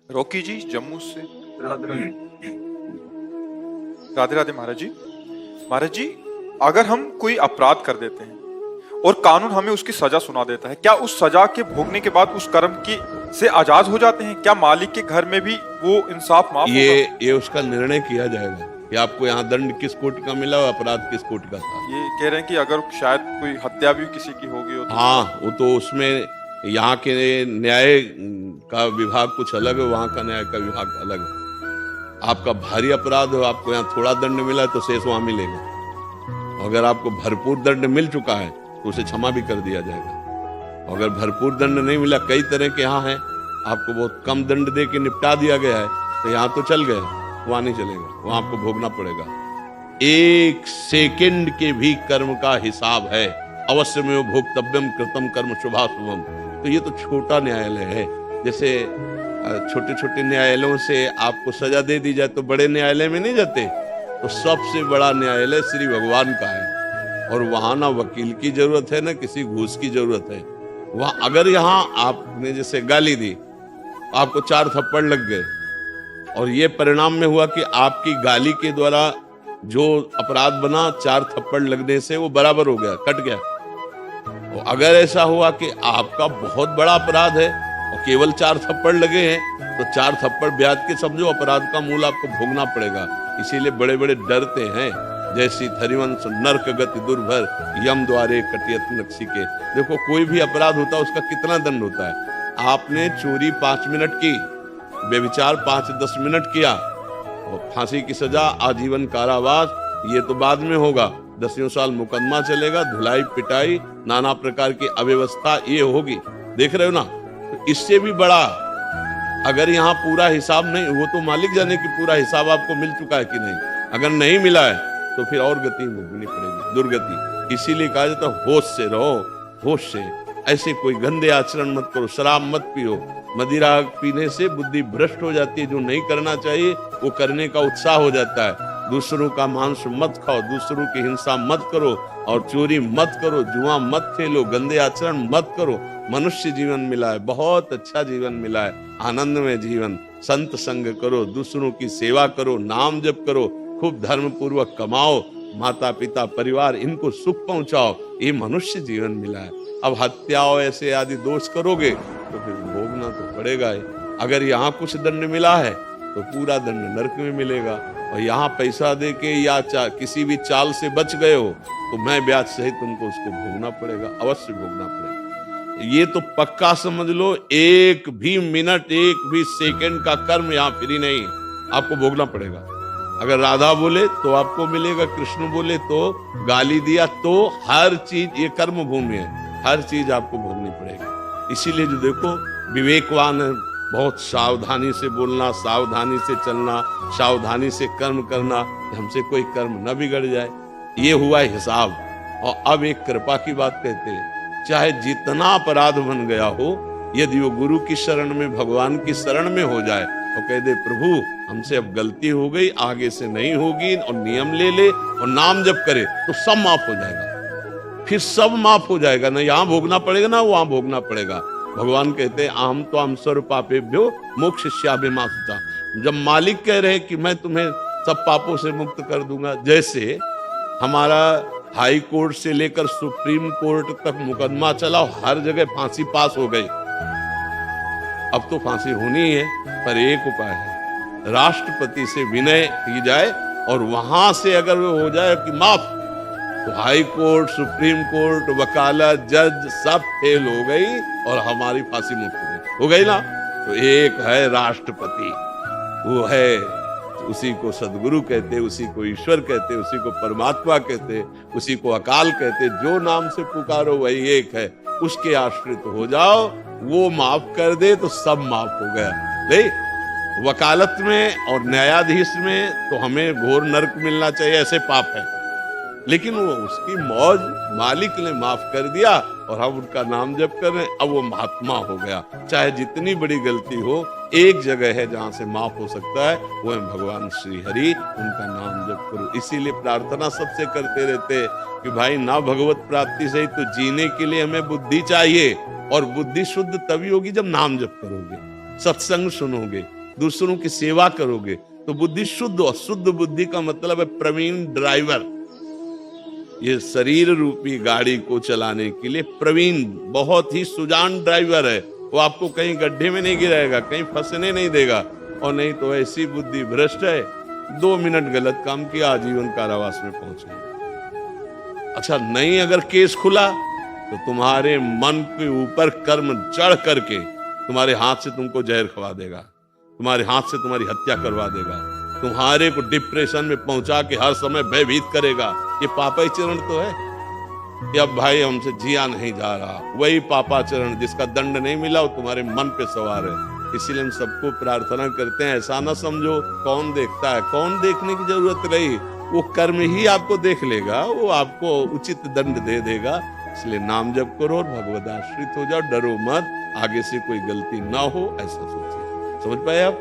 Rocky जी जम्मू से। राधे राधे राधे महाराज जी। महाराज जी, अगर हम कोई अपराध कर देते हैं और कानून हमें उसकी सजा सुना देता है, क्या उस सजा के भोगने के बाद उस कर्म की से आजाद हो जाते हैं? क्या मालिक के घर में भी वो इंसाफ माफ होगा? ये उसका निर्णय किया जाएगा कि आपको यहाँ दंड किस कोटि का मिला और अपराध किस कोटि का था। ये कह रहे हैं कि अगर शायद कोई हत्या भी किसी की होगी हो तो। हाँ, वो तो उसमें यहाँ के न्याय का विभाग कुछ अलग है, वहाँ का न्याय का विभाग अलग है। आपका भारी अपराध हो, आपको यहाँ थोड़ा दंड मिला तो शेष वहां मिलेगा। अगर आपको भरपूर दंड मिल चुका है तो उसे क्षमा भी कर दिया जाएगा। अगर भरपूर दंड नहीं मिला, कई तरह के यहाँ है, आपको बहुत कम दंड दे के निपटा दिया गया है, तो यहाँ तो चल गए, वहां नहीं चलेगा, वहां आपको भोगना पड़ेगा। एक सेकंड के भी कर्म का हिसाब है। अवश्य में वो भोक्तव्यम कृतम कर्म शुभाशुभम। तो ये तो छोटा न्यायालय है। जैसे छोटे छोटे न्यायालयों से आपको सजा दे दी जाए तो बड़े न्यायालय में नहीं जाते, तो सबसे बड़ा न्यायालय श्री भगवान का है। और वहां ना वकील की जरूरत है, ना किसी घूस की जरूरत है। वहां अगर यहाँ आपने जैसे गाली दी, आपको 4 थप्पड़ लग गए, और ये परिणाम में हुआ कि आपकी गाली के द्वारा जो अपराध बना 4 थप्पड़ लगने से वो बराबर हो गया, कट गया। और अगर ऐसा हुआ कि आपका बहुत बड़ा अपराध है और केवल 4 थप्पड़ लगे हैं, तो 4 थप्पड़ ब्याज के समझो अपराध का मूल आपको भोगना पड़ेगा। इसीलिए बड़े बड़े डरते हैं, जैसी थरिवंश नरक गति दुर्भर यम द्वारे कटियत नक्सी के। देखो, कोई भी अपराध होता है उसका कितना दंड होता है। आपने चोरी 5 मिनट की, बेविचार 5-10 मिनट किया, और फांसी की सजा, आजीवन कारावास, ये तो बाद में होगा। 10 साल मुकदमा चलेगा, धुलाई पिटाई, नाना प्रकार की अव्यवस्था ये होगी। देख रहे हो ना, तो इससे भी बड़ा अगर यहाँ पूरा हिसाब नहीं, वो तो मालिक जाने कि पूरा हिसाब आपको मिल चुका है कि नहीं। अगर नहीं मिला है तो फिर और गति भोगनी पड़ेगी, दुर्गति। इसीलिए कहा जाता है होश से रहो, होश से। ऐसे कोई गंदे आचरण मत करो, शराब मत पियो। मदिरा पीने से बुद्धि भ्रष्ट हो जाती है। जो नहीं करना चाहिए वो करने का उत्साह हो जाता है। दूसरों का मांस मत खाओ, दूसरों की हिंसा मत करो, और चोरी मत करो, जुआ मत खेलो, गंदे आचरण मत करो। मनुष्य जीवन मिला है, बहुत अच्छा जीवन मिला है, आनंदमय जीवन। संत संग करो, दूसरों की सेवा करो, नाम जप करो, खूब धर्म पूर्वक कमाओ, माता पिता परिवार इनको सुख पहुंचाओ। ये मनुष्य जीवन मिला है। अब हत्याओं ऐसे आदि दोष करोगे तो फिर भोगना तो पड़ेगा ही। अगर यहाँ कुछ दंड मिला है तो पूरा दंड नरक में मिलेगा। और यहाँ पैसा दे के या किसी भी चाल से बच गए हो तो मैं ब्याज सहित तुमको उसको भोगना पड़ेगा, अवश्य भोगना पड़ेगा। ये तो पक्का समझ लो, एक भी मिनट, एक भी सेकंड का कर्म यहाँ फ्री नहीं, आपको भोगना पड़ेगा। अगर राधा बोले तो आपको मिलेगा, कृष्ण बोले तो, गाली दिया तो, हर चीज ये कर्म भूमि है, हर चीज आपको भोगनी पड़ेगी। इसीलिए जो देखो विवेकवान है, बहुत सावधानी से बोलना, सावधानी से चलना, सावधानी से कर्म करना, हमसे कोई कर्म न बिगड़ जाए। ये हुआ हिसाब। और अब एक कृपा की बात कहते हैं, चाहे जितना अपराध बन गया हो, यदि वो गुरु की शरण में, भगवान की शरण में हो जाए तो कह दे प्रभु हमसे अब गलती हो गई, आगे से नहीं होगी, और नियम ले ले और नाम जप करे तो सब माफ हो जाएगा। फिर सब माफ हो जाएगा, ना यहाँ भोगना पड़ेगा ना वहां भोगना पड़ेगा। भगवान कहते हैं अहम तो हम सर्व पापेभ्यो मोक्षयिष्यामि। जब मालिक कह रहे कि मैं तुम्हें सब पापों से मुक्त कर दूंगा, जैसे हमारा हाई कोर्ट से लेकर सुप्रीम कोर्ट तक मुकदमा चला, हर जगह फांसी पास हो गई। अब तो फांसी होनी ही है, पर एक उपाय है, राष्ट्रपति से विनय की जाए, और वहां से अगर वो हो जाए कि माफ, तो हाई कोर्ट, सुप्रीम कोर्ट, वकालत, जज सब फेल हो गई और हमारी फांसी मुक्त हो गई ना। तो एक है राष्ट्रपति, वो है, उसी को सदगुरु कहते, उसी को ईश्वर कहते, उसी को परमात्मा कहते, उसी को अकाल कहते। जो नाम से पुकारो वही एक है, उसके आश्रित हो जाओ, वो माफ कर दे तो सब माफ हो गया। नहीं, वकालत में और न्यायाधीश में तो हमें घोर नरक मिलना चाहिए, ऐसे पाप है, लेकिन वो उसकी मौज मालिक ने माफ कर दिया और हम उनका नाम जप कर रहे हैं, अब वो महात्मा हो गया। चाहे जितनी बड़ी गलती हो, एक जगह है जहां से माफ हो सकता है, वो है भगवान श्री हरि, उनका नाम जप करो। इसीलिए प्रार्थना सबसे करते रहते हैं कि भाई ना भगवत प्राप्ति से ही तो जीने के लिए हमें बुद्धि चाहिए, और बुद्धि शुद्ध तभी होगी जब नाम जप करोगे, सत्संग सुनोगे, दूसरों की सेवा करोगे तो बुद्धि शुद्ध, और शुद्ध बुद्धि का मतलब है प्रवीण ड्राइवर। ये शरीर रूपी गाड़ी को चलाने के लिए प्रवीण, बहुत ही सुजान ड्राइवर है। वो आपको कहीं गड्ढे में नहीं गिराएगा, कहीं फंसने नहीं देगा। और नहीं तो ऐसी बुद्धि भ्रष्ट है, 2 मिनट गलत काम किया, आजीवन कारावास में पहुंचे। अच्छा, नहीं अगर केस खुला तो तुम्हारे मन के ऊपर कर्म चढ़ करके तुम्हारे हाथ से तुमको जहर खवा देगा, तुम्हारे हाथ से तुम्हारी हत्या करवा देगा, तुम्हारे को डिप्रेशन में पहुंचा के हर समय भयभीत करेगा। ये पापाचरण तो है। कि अब भाई हमसे जिया नहीं जा रहा, वही पापाचरण जिसका दंड नहीं मिला वो तुम्हारे मन पे सवार है। इसीलिए हम सबको प्रार्थना करते हैं, ऐसा ना समझो कौन देखता है, कौन देखने की जरूरत नहीं, वो कर्म ही आपको देख लेगा, वो आपको उचित दंड दे देगा। इसलिए नाम जप करो और भगवद आश्रित हो जाओ, डरो मत, आगे से कोई गलती ना हो, ऐसा सोचिए। समझ पाए आप?